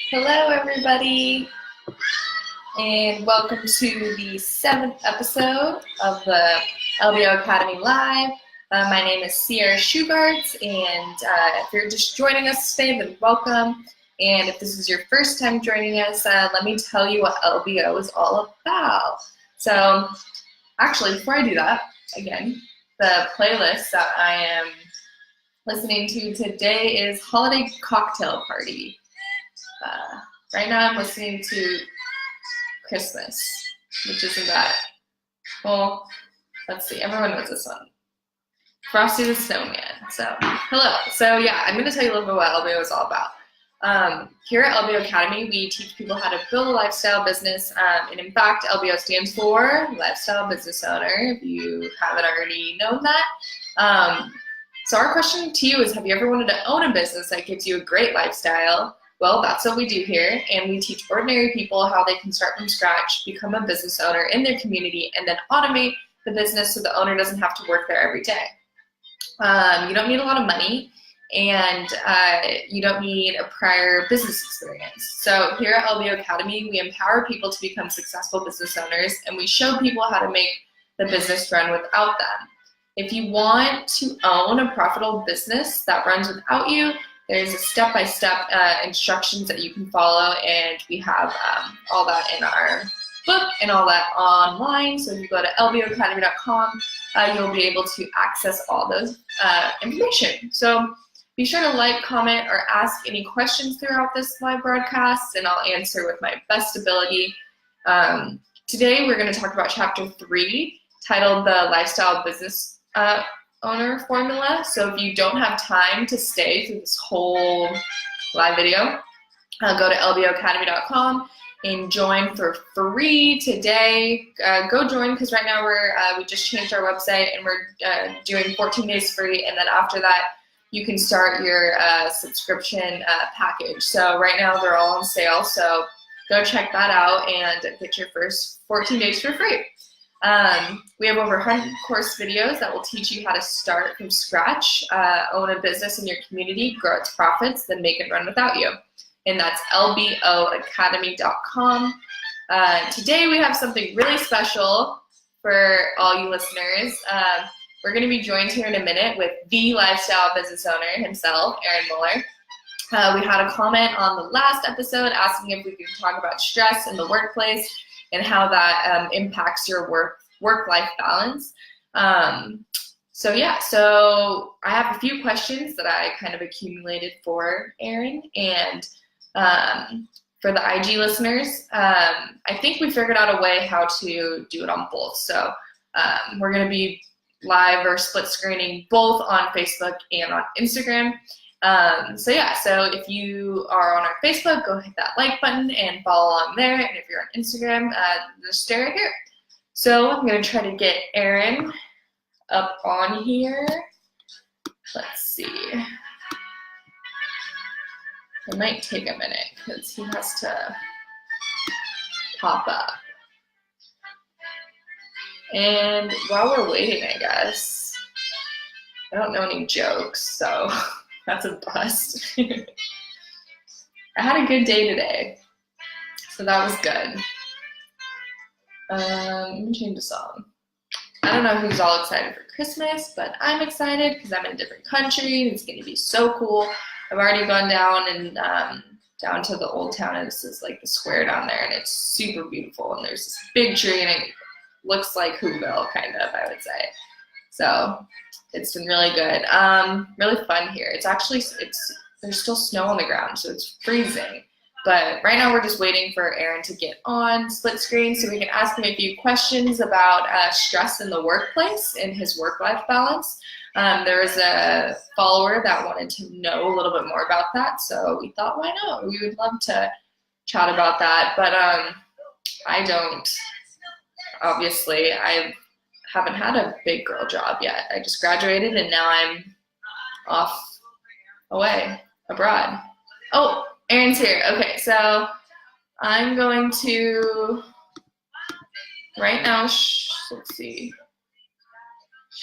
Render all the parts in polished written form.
Hello, everybody, and welcome to the 7th episode of the LBO Academy Live. My name is Sierra Schugarts, and if you're just joining us today, then welcome. And if this is your first time joining us, let me tell you what LBO is all about. So, actually, before I do that, again, the playlist that I am listening to today is Holiday Cocktail Party. Right now I'm listening to Christmas, which isn't that, well, let's see, everyone knows this one. Frosty the Snowman. So, hello. So yeah, I'm going to tell you a little bit what LBO is all about. Here at LBO Academy, we teach people how to build a lifestyle business, and in fact, LBO stands for Lifestyle Business Owner, if you haven't already known that. So our question to you is, have you ever wanted to own a business that gives you a great lifestyle? Well, that's what we do here, and we teach ordinary people how they can start from scratch, become a business owner in their community, and then automate the business so the owner doesn't have to work there every day. You don't need a lot of money, and you don't need a prior business experience. So here at LBO Academy, we empower people to become successful business owners, and we show people how to make the business run without them. If you want to own a profitable business that runs without you, there's a step-by-step instructions that you can follow, and we have all that in our book and all that online. So if you go to lboacademy.com, you'll be able to access all those information. So be sure to like, comment, or ask any questions throughout this live broadcast, and I'll answer with my best ability. Today we're going to talk about Chapter 3, titled The Lifestyle Business Owner Formula. So if you don't have time to stay through this whole live video, go to lboacademy.com and join for free today. Go join, because right now we just changed our website, and we're doing 14 days free, and then after that you can start your subscription package. So right now they're all on sale, so go check that out and get your first 14 days for free. We have over 100 course videos that will teach you how to start from scratch, own a business in your community, grow its profits, then make it run without you. And that's lboacademy.com. Today we have something really special for all you listeners. We're going to be joined here in a minute with the lifestyle business owner himself, Aaron Muller. We had a comment on the last episode asking if we could talk about stress in the workplace and how that impacts your work-life balance. So I have a few questions that I kind of accumulated for Aaron, and for the IG listeners, I think we figured out a way how to do it on both. So we're going to be live or split screening both on Facebook and on Instagram. So if you are on our Facebook, go hit that like button and follow along there. And if you're on Instagram, just stay right here. So I'm going to try to get Aaron up on here. Let's see. It might take a minute because he has to pop up. And while we're waiting, I guess, I don't know any jokes, so that's a bust. I had a good day today, so that was good. Let me change the song. I don't know who's all excited for Christmas, but I'm excited because I'm in a different country, and it's going to be so cool. I've already gone down and down to the old town, and this is like the square down there, and it's super beautiful, and there's this big tree, and it looks like Whoville, kind of, I would say. So it's been really good. Really fun here. There's still snow on the ground, so it's freezing. But right now we're just waiting for Aaron to get on split screen so we can ask him a few questions about stress in the workplace and his work-life balance. There was a follower that wanted to know a little bit more about that, so we thought, why not? We would love to chat about that, but I don't. Obviously, I haven't had a big girl job yet. I just graduated, and now I'm off abroad. Oh, Aaron's here. Okay, so I'm going to right now, let's see,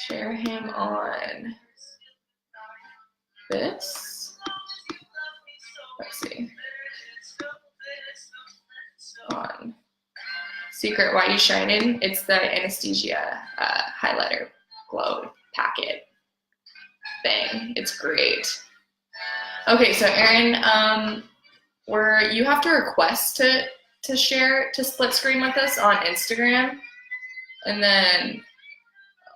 share him on this. Let's see. Secret Why You Shining. It's the Anesthesia highlighter glow packet thing. It's great. Okay, so Erin, you have to request to share, to split screen with us on Instagram, and then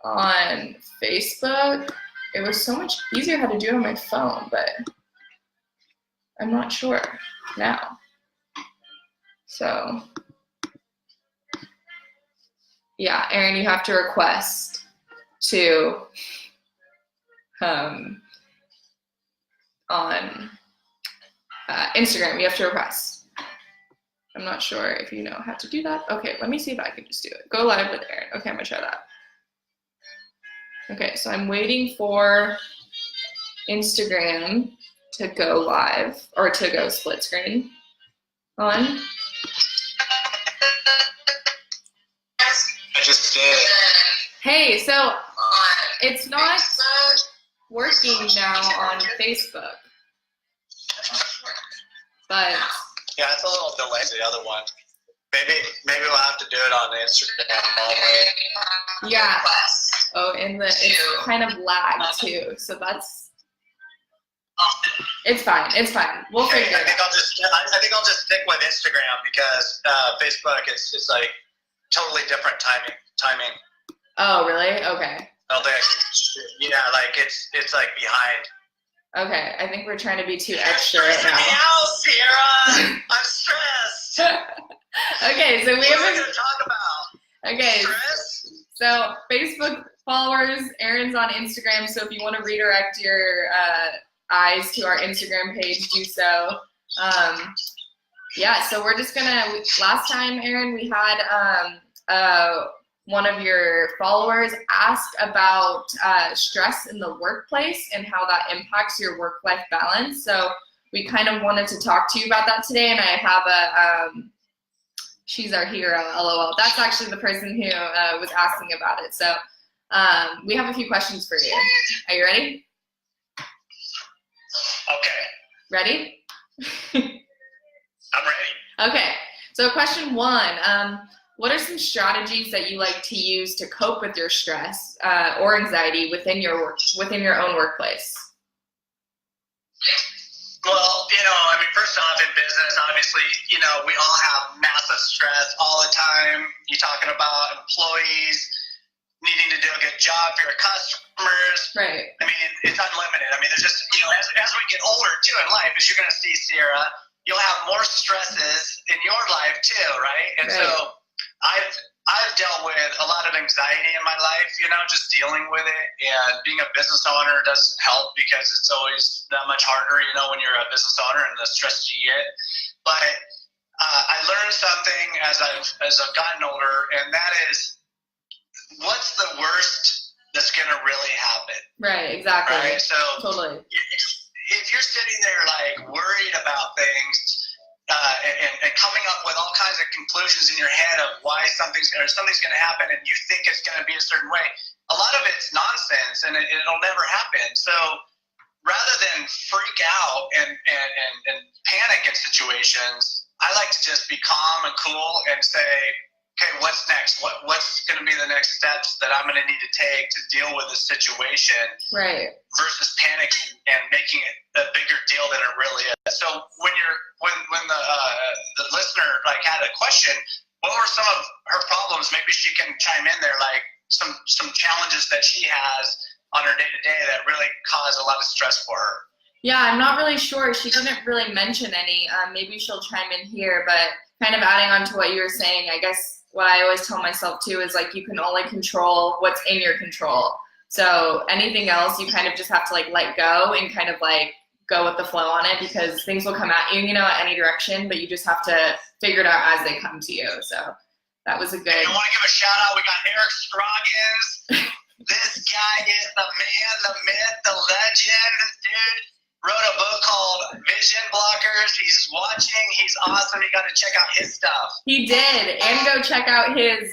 on Facebook. It was so much easier how to do it on my phone, but I'm not sure now. So yeah, Erin, you have to request to on Instagram. You have to request. I'm not sure if you know how to do that. Okay, let me see if I can just do it. Go live with Erin. Okay, I'm gonna try that. Okay, so I'm waiting for Instagram to go live, or to go split screen on. I just did. Hey, so it's not working now on Facebook, but yeah, it's a little delayed the other one. Maybe we'll have to do it on Instagram only. Yeah. Oh, and it's kind of lag too, so that's. It's fine. It's fine. We'll figure it out. I think I'll just stick with Instagram because Facebook is like totally different timing. Oh, really? Okay. I don't think I can. Yeah, like it's like behind. Okay, I think we're trying to be too extra right now. Sierra! I'm stressed. Okay, so we have. What are we gonna talk about? Okay. Stress? So Facebook followers, Erin's on Instagram. So if you want to redirect your eyes to our Instagram page, do so. Yeah, so we're just gonna, last time, Erin, we had one of your followers ask about stress in the workplace and how that impacts your work-life balance. So we kind of wanted to talk to you about that today, and I have she's our hero, LOL. That's actually the person who was asking about it. So we have a few questions for you. Are you ready? Okay. Ready? I'm ready. Okay. So question one, what are some strategies that you like to use to cope with your stress or anxiety within your own workplace? Well, I mean, first off, in business, obviously, we all have massive stress all the time. You're talking about employees needing to do a good job for your customers. Right. I mean, it's unlimited. I mean, there's just, as we get older, too, in life, as you're going to see, Sierra, you'll have more stresses in your life, too, right? And right. so I've dealt with a lot of anxiety in my life, just dealing with it, and being a business owner doesn't help because it's always that much harder, when you're a business owner and the stress you get. But I learned something as I've gotten older, and that is, what's the worst that's going to really happen? Right, exactly. Right? So totally. If you're sitting there like worried about things, and coming up with all kinds of conclusions in your head of why something's going to happen, and you think it's going to be a certain way, a lot of it's nonsense, and it'll never happen. So rather than freak out and panic in situations, I like to just be calm and cool and say, okay, what's next? What's going to be the next steps that I'm going to need to take to deal with the situation? Right. Versus panicking and making it a bigger deal than it really is. So when the listener had a question, what were some of her problems? Maybe she can chime in there, like some challenges that she has on her day to day that really cause a lot of stress for her. Yeah, I'm not really sure. She didn't really mention any. Maybe she'll chime in here, but kind of adding on to what you were saying, I guess what I always tell myself too is you can only control what's in your control. So anything else, you kind of just have to let go and kind of go with the flow on it, because things will come at you, at any direction, but you just have to figure it out as they come to you. So that was a good. Hey, I want to give a shout out. We got Eric Scroggins. This guy is the man, the myth, the legend. Dude wrote a book called Vision Blockers. He's watching. He's awesome. You got to check out his stuff. He did. And go check out his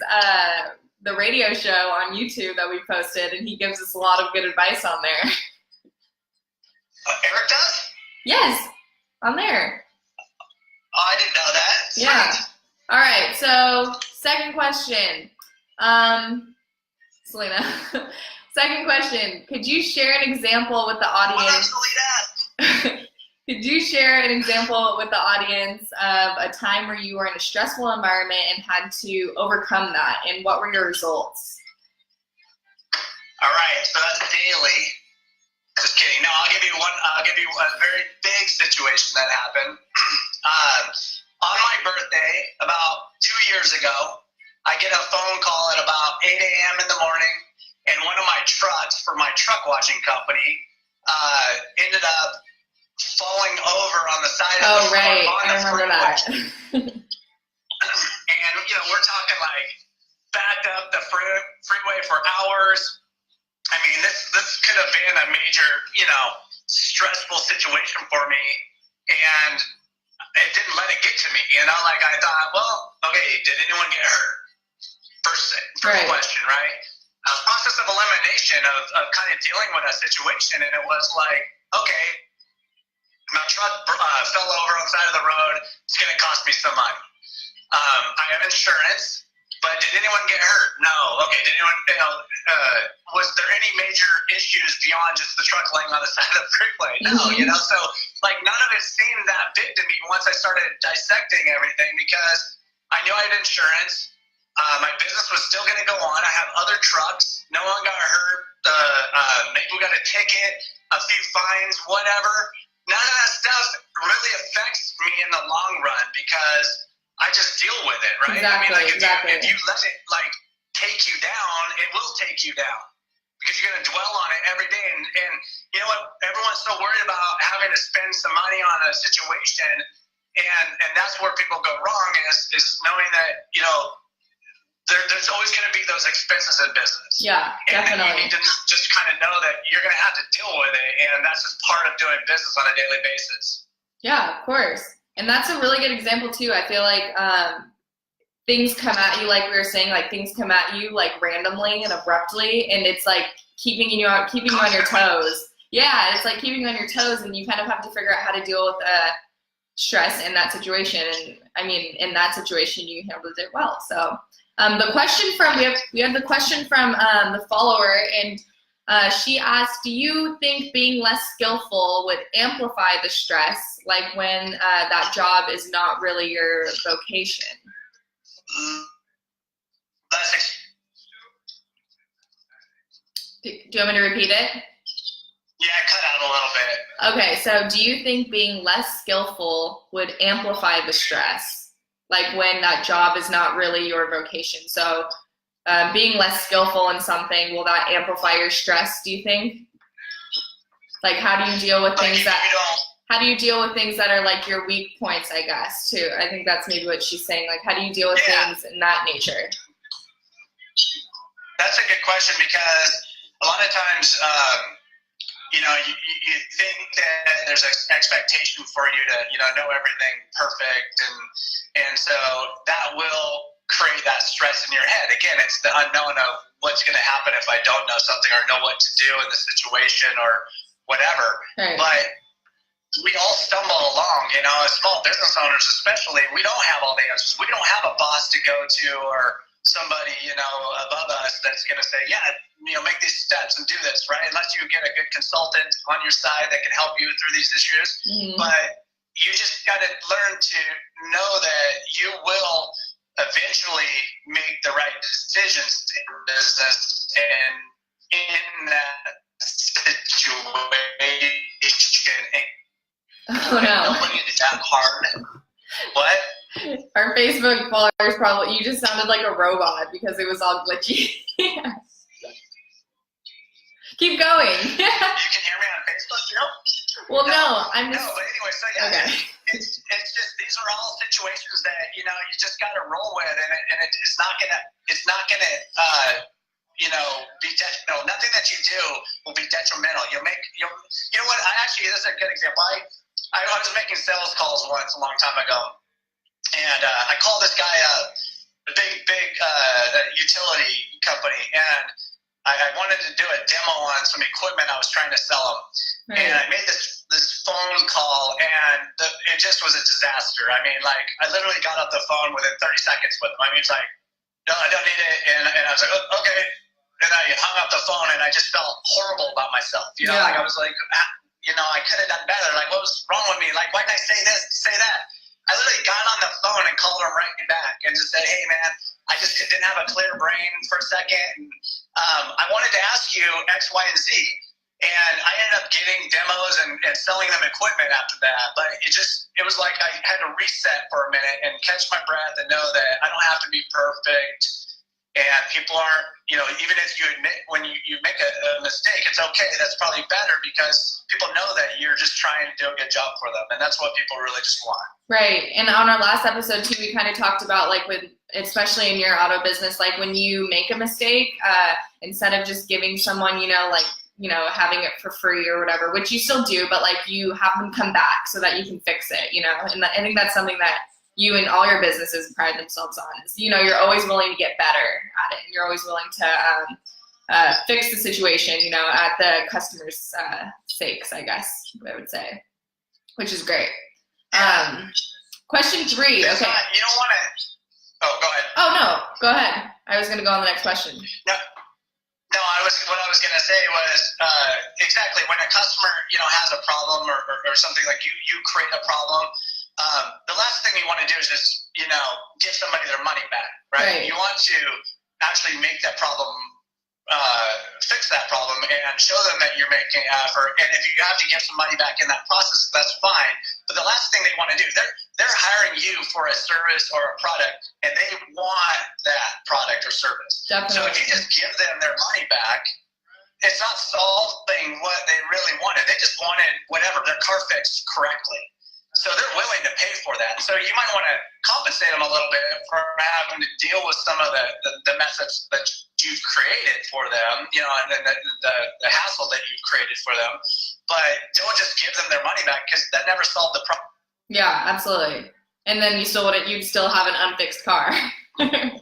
the radio show on YouTube that we posted, and he gives us a lot of good advice on there. Eric does? Yes, on there. Oh, I didn't know that. Yeah. All right, so second question. Selena, second question. Could you share an example with the audience? Could you share an example with the audience of a time where you were in a stressful environment and had to overcome that, and what were your results? All right, so that's daily. Just kidding. No, I'll give you a very big situation that happened. On my birthday, about 2 years ago, I get a phone call at about 8 a.m. in the morning, and one of my trucks for my truck washing company ended up falling over on the side of the right. on I the remember freeway. that. And, we're talking like backed up the freeway for hours. I mean, this could have been a major, stressful situation for me. And it didn't let it get to me. Like I thought, well, okay, did anyone get hurt? First right. question, right? A process of elimination of kind of dealing with that situation. And it was like, okay, my truck fell over on the side of the road. It's going to cost me some money. I have insurance, but did anyone get hurt? No. Okay, did anyone, was there any major issues beyond just the truck laying on the side of the freeway? No, so like none of it seemed that big to me once I started dissecting everything because I knew I had insurance. My business was still going to go on. I have other trucks. No one got hurt. Maybe we got a ticket, a few fines, whatever. None of that stuff really affects me in the long run because I just deal with it, right? Exactly, if you let it take you down, it will take you down because you're going to dwell on it every day. And you know what? Everyone's so worried about having to spend some money on a situation, and that's where people go wrong is knowing that there's always going to be those expenses in business. Yeah, definitely. And you need to just kind of know that you're going to have to deal with it, and that's just part of doing business on a daily basis. Yeah, of course. And that's a really good example too. I feel like things come at you, like we were saying, like things come at you like randomly and abruptly, and it's like keeping you on your toes. Yeah, it's like keeping you on your toes, and you kind of have to figure out how to deal with stress in that situation. And I mean, in that situation, you handled it well. So the question from we have the question from the follower, and she asked, do you think being less skillful would amplify the stress, like when that job is not really your vocation? Do you want me to repeat it? Yeah, cut out a little bit. Okay, so do you think being less skillful would amplify the stress, like when that job is not really your vocation? So being less skillful in something, will that amplify your stress, do you think? Like how do you deal with things that are like your weak points, I guess, too? I think that's maybe what she's saying. Like how do you deal with things in that nature? That's a good question because a lot of times, you think that there's an expectation for you to, know everything perfect. And so that will create that stress in your head. Again, it's the unknown of what's going to happen if I don't know something or know what to do in the situation or whatever. Right. But we all stumble along, as small business owners especially. We don't have all the answers. We don't have a boss to go to or somebody, above us that's going to say, make these steps and do this, right? Unless you get a good consultant on your side that can help you through these issues. Mm-hmm. But you just got to learn to know that you will eventually make the right decisions in business, and in that situation, nobody is that hard. What? Our Facebook followers probably, you just sounded like a robot because it was all glitchy. Keep going. You can hear me on Facebook too? Well, no, I'm just... No, but anyway, so yeah, okay. It's just, these are all situations that, you just got to roll with, and it's not going to, be detrimental. Nothing that you do will be detrimental. You know what, this is a good example. I was making sales calls once a long time ago, and I called this guy up, a big utility company, and I wanted to do a demo on some equipment I was trying to sell him. Right. And I made this phone call, and and it just was a disaster. I mean, like, I literally got off the phone within 30 seconds with him. I mean, he's like, no, I don't need it. And I was like, oh, okay. And I hung up the phone, and I just felt horrible about myself. You know, like, I was like, you know, I could have done better. Like, what was wrong with me? Like, why did I say this, say that? I literally got on the phone and called him right back and just said, hey, man, I just didn't have a clear brain for a second. And, I wanted to ask you X, Y, and Z. And I ended up getting demos and selling them equipment after that. But it was like I had to reset for a minute and catch my breath and know that I don't have to be perfect. And people aren't, you know, even if you admit when you make a mistake, it's okay. That's probably better because people know that you're just trying to do a good job for them. And that's what people really just want. Right. And on our last episode too, we kind of talked about, like, with, especially in your auto business, like when you make a mistake, instead of just giving someone, you know, like, you know, having it for free or whatever, which you still do, but like you have them come back so that you can fix it, you know? And I think that's something that you and all your businesses pride themselves on is, you know, you're always willing to get better at it. And you're always willing to fix the situation, you know, at the customer's sakes, I guess I would say, which is great. Question 3. Okay. You don't want to. Oh, go ahead. Oh, no. Go ahead. I was going to go on the next question. No, what I was going to say was exactly when a customer, you know, has a problem or something, like you create a problem, the last thing you want to do is just, you know, give somebody their money back, right? You want to actually make that problem, fix that problem and show them that you're making effort. And if you have to give some money back in that process, that's fine. But the last thing they want to do, they're hiring you for a service or a product, and they want that product or service. Definitely. So if you just give them their money back, it's not solving what they really wanted. They just wanted whatever, their car fixed correctly. So they're willing to pay for that. So you might want to compensate them a little bit for having to deal with some of the methods that you've created for them, you know, and then the hassle that you've created for them. But don't just give them their money back because that never solved the problem. Yeah, absolutely. And then you'd still have an unfixed car. Yeah,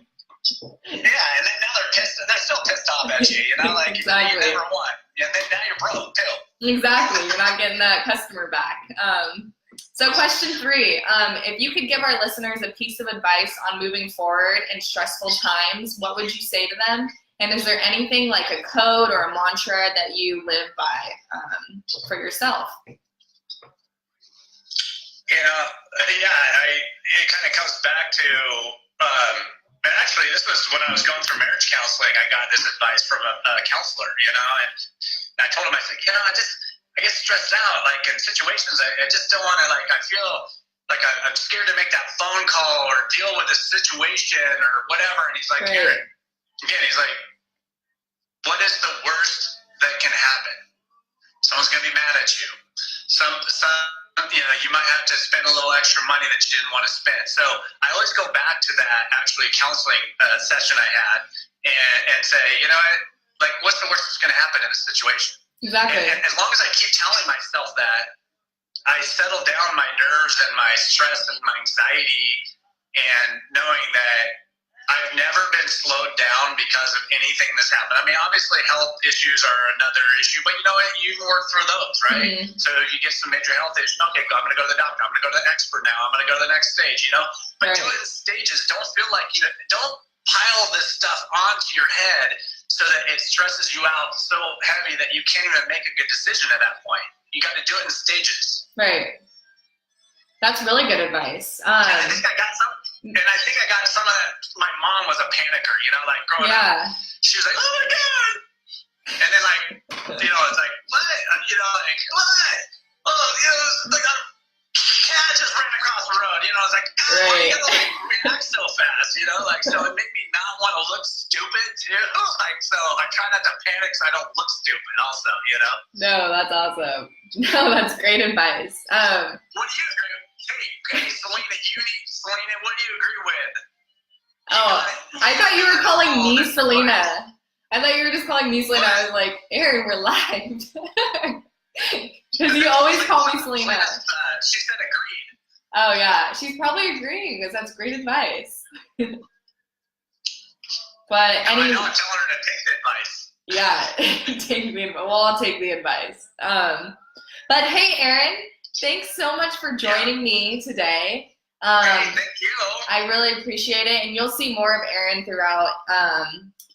and then now they're still pissed off at you, you know, like exactly. You never won. And then now you're broke too. Exactly. You're not getting that customer back. So question 3, if you could give our listeners a piece of advice on moving forward in stressful times, what would you say to them? And is there anything like a code or a mantra that you live by for yourself? You know, it kind of comes back to, and actually this was when I was going through marriage counseling, I got this advice from a counselor, you know, and I told him, I said, you know, I get stressed out, like in situations, I just don't want to, like, I feel like I'm scared to make that phone call or deal with a situation or whatever. And he's like, right. Aaron, again, he's like, what is the worst that can happen? Someone's going to be mad at you. You know, you might have to spend a little extra money that you didn't want to spend. So I always go back to that actually counseling session I had and say, you know, like, what's the worst that's going to happen in a situation? Exactly. And as long as I keep telling myself that, I settle down my nerves and my stress and my anxiety, and knowing that I've never been slowed down because of anything that's happened. I mean, obviously health issues are another issue, but you know what? You can work through those, right? Mm-hmm. So if you get some major health issues, okay, I'm going to go to the doctor. I'm going to go to the expert now. I'm going to go to the next stage, you know? But do it in stages. Don't feel like, you know, don't pile this stuff onto your head so that it stresses you out so heavy that you can't even make a good decision at that point. You got to do it in stages. Right. That's really good advice. I think I got some of that. My mom was a panicker, you know, like growing up. She was like, oh my God. And then, like, you know, it's like, what? You know, like, what? Oh, you know, it's like a cat just ran across the road. You know, it's like, why are you going to, like, react so fast? You know, like, so it made me not want to look stupid, too. Like, so I try not to panic so I don't look stupid also, you know? No, that's awesome. No, that's great advice. What do you agree with? Hey, Selena, what do you agree with? Oh, I thought you were calling me Selena. I thought you were just calling me Selena. I was like, Aaron, we're live. Because you always call me Selena. She said agreed. Oh, yeah. She's probably agreeing because that's great advice. But I know, I'm telling her to take the advice. Yeah, take the advice. Well, I'll take the advice. But hey, Aaron, Thanks so much for joining me today. Hey, thank you. I really appreciate it, and you'll see more of Aaron throughout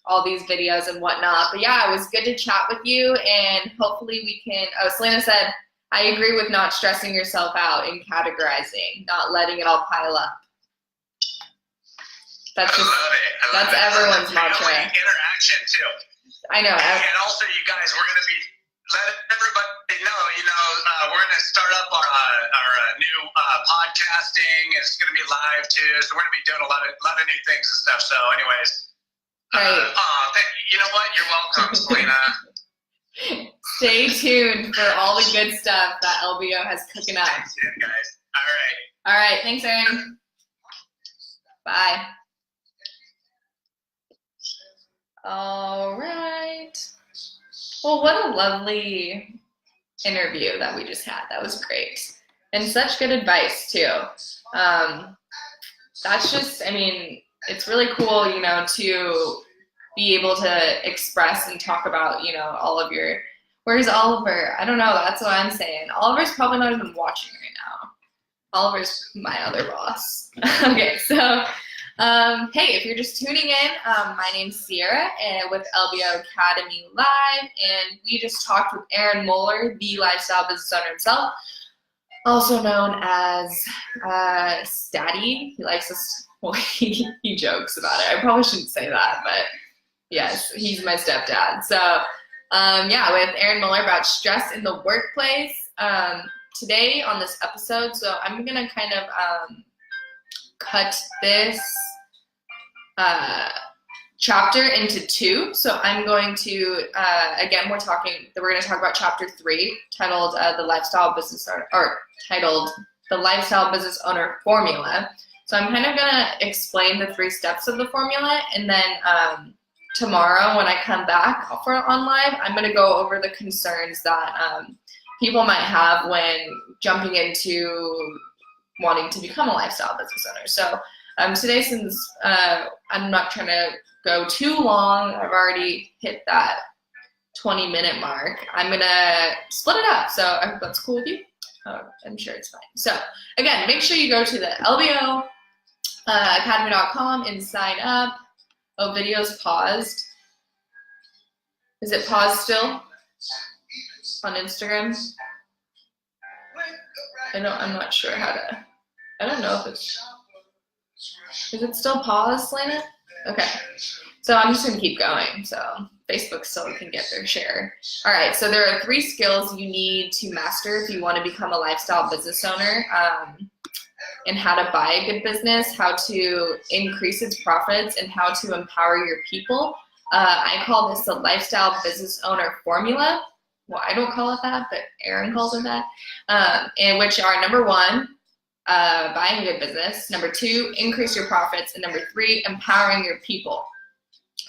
all these videos and whatnot. But yeah, it was good to chat with you, and hopefully we can, Selena said, I agree with not stressing yourself out and categorizing, not letting it all pile up. That's just, that's everyone's mantra. Interaction too. I know. And also, you guys, we're going to be letting everybody know, we're going to start up our new podcasting. It's going to be live too. So we're going to be doing a lot of new things and stuff. So anyways, you know what? You're welcome, Selena. Stay tuned for all the good stuff that LBO has cooking up. Stay tuned, guys. All right. Thanks, Aaron. Bye. All right. Well, what a lovely interview that we just had. That was great. And such good advice, too. That's just, it's really cool, to be able to express and talk about, all of your, where's Oliver? I don't know. That's what I'm saying. Oliver's probably not even watching right now. Oliver's my other boss. Okay, so... hey, if you're just tuning in, my name's Sierra with LBO Academy Live, and we just talked with Aaron Muller, the lifestyle business owner himself, also known as Statty. He likes us, well, he jokes about it. I probably shouldn't say that, but yes, he's my stepdad. So, yeah, with Aaron Muller about stress in the workplace today on this episode. So I'm going to kind of cut this chapter into two. So I'm going to, again, we're going to talk about chapter 3, titled The Lifestyle Business Owner, or titled The Lifestyle Business Owner Formula. So I'm kind of going to explain the 3 steps of the formula, and then tomorrow when I come back on live, I'm going to go over the concerns that people might have when jumping into wanting to become a lifestyle business owner. So today, since I'm not trying to go too long, I've already hit that 20-minute mark, I'm going to split it up. So I hope that's cool with you. I'm sure it's fine. So again, make sure you go to the LBO academy.com and sign up. Oh, video's paused. Is it paused still on Instagram? I'm not sure how to, I don't know if it's, is it still paused, Lena? Okay, so I'm just gonna keep going, so Facebook still can get their share. All right, so there are 3 skills you need to master if you wanna become a lifestyle business owner, and how to buy a good business, how to increase its profits, and how to empower your people. I call this the lifestyle business owner formula. Well, I don't call it that, but Aaron calls it that, and which are number 1, buying a good business, number 2, increase your profits, and number 3, empowering your people.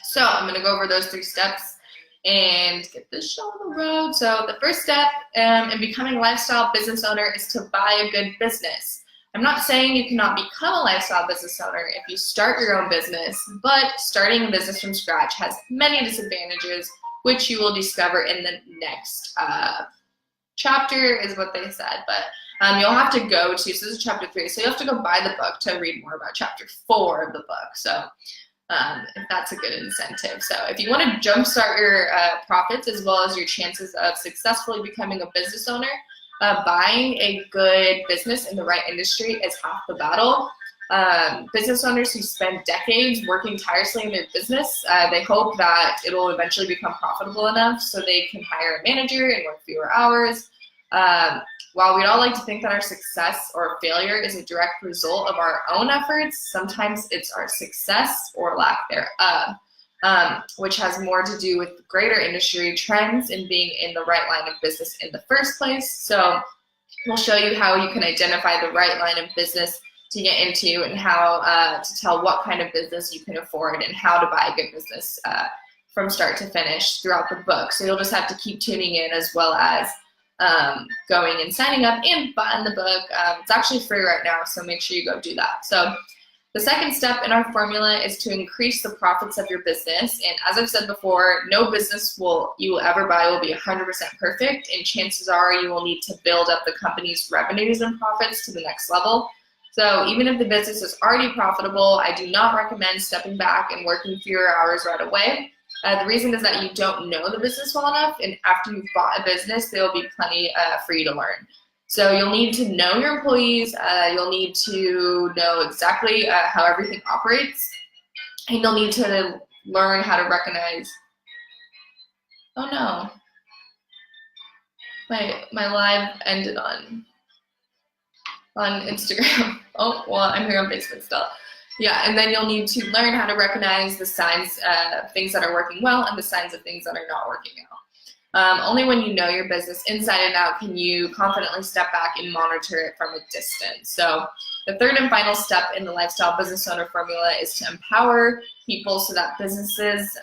So I'm going to go over those 3 steps and get this show on the road. So the first step in becoming a lifestyle business owner is to buy a good business. I'm not saying you cannot become a lifestyle business owner if you start your own business, but starting a business from scratch has many disadvantages, which you will discover in the next chapter, is what they said. But you'll have to go to, so this is chapter 3, so you'll have to go buy the book to read more about chapter 4 of the book. So if that's a good incentive. So if you want to jumpstart your profits as well as your chances of successfully becoming a business owner, buying a good business in the right industry is half the battle. Business owners who spend decades working tirelessly in their business, they hope that it will eventually become profitable enough so they can hire a manager and work fewer hours. While we'd all like to think that our success or failure is a direct result of our own efforts, sometimes it's our success or lack thereof, which has more to do with greater industry trends and being in the right line of business in the first place. So we'll show you how you can identify the right line of business to get into, and how to tell what kind of business you can afford, and how to buy a good business from start to finish throughout the book. So you'll just have to keep tuning in, as well as going and signing up and buying the book. It's actually free right now, so make sure you go do that. So The second step in our formula is to increase the profits of your business. And as I've said before, no business you will ever buy will be 100% perfect, and chances are you will need to build up the company's revenues and profits to the next level. So even if the business is already profitable, I do not recommend stepping back and working fewer hours right away. The reason is that you don't know the business well enough, and after you've bought a business, there will be plenty for you to learn. So you'll need to know your employees, you'll need to know exactly how everything operates, and you'll need to learn how to recognize, oh no, my live ended on Instagram. Oh, well, I'm here on Facebook still. Yeah, and then you'll need to learn how to recognize the signs of things that are working well and the signs of things that are not working out. Only when you know your business inside and out can you confidently step back and monitor it from a distance. So the third and final step in the lifestyle business owner formula is to empower people so that businesses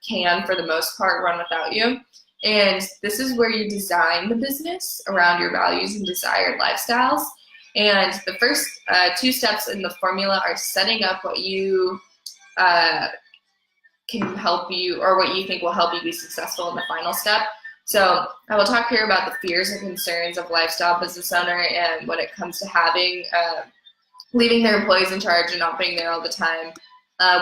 can, for the most part, run without you. And this is where you design the business around your values and desired lifestyles. And the first two steps in the formula are setting up what you can help you, or what you think will help you be successful in the final step. So I will talk here about the fears and concerns of lifestyle business owner, and when it comes to having leaving their employees in charge and not being there all the time.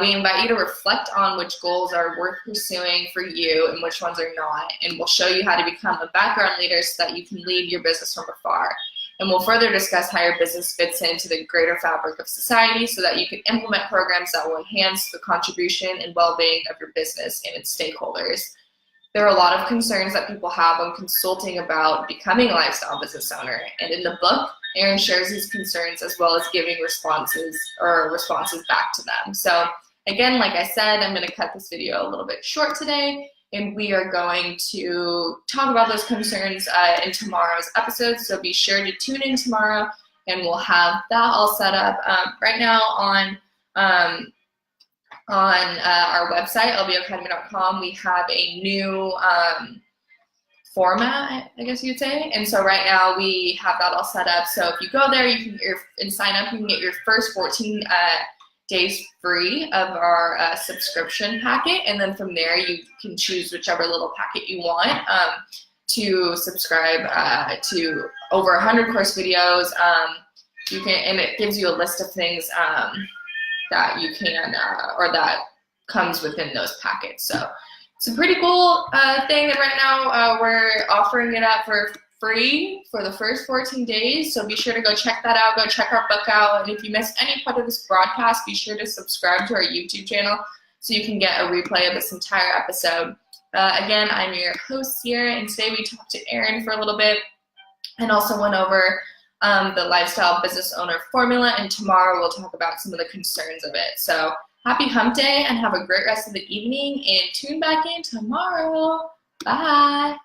We invite you to reflect on which goals are worth pursuing for you and which ones are not, and we'll show you how to become a background leader so that you can lead your business from afar. And we'll further discuss how your business fits into the greater fabric of society so that you can implement programs that will enhance the contribution and well-being of your business and its stakeholders. There are a lot of concerns that people have when consulting about becoming a lifestyle business owner. And in the book, Aaron shares his concerns as well as giving responses back to them. So again, like I said, I'm going to cut this video a little bit short today, and we are going to talk about those concerns in tomorrow's episode. So be sure to tune in tomorrow, and we'll have that all set up. Right now on our website, lboacademy.com, we have a new format, I guess you'd say. And so right now we have that all set up. So if you go there, you can and sign up, you can get your first 14 days free of our subscription packet, and then from there you can choose whichever little packet you want to subscribe to over 100 course videos. You can, and it gives you a list of things that you can or that comes within those packets. So it's a pretty cool thing, and right now we're offering it up for free for the first 14 days, so be sure to go check that out. Go check our book out, and if you missed any part of this broadcast, be sure to subscribe to our YouTube channel so you can get a replay of this entire episode. Again, I'm your host here, and today we talked to Aaron for a little bit and also went over the lifestyle business owner formula, and tomorrow we'll talk about some of the concerns of it. So happy hump day and have a great rest of the evening, and tune back in tomorrow. Bye.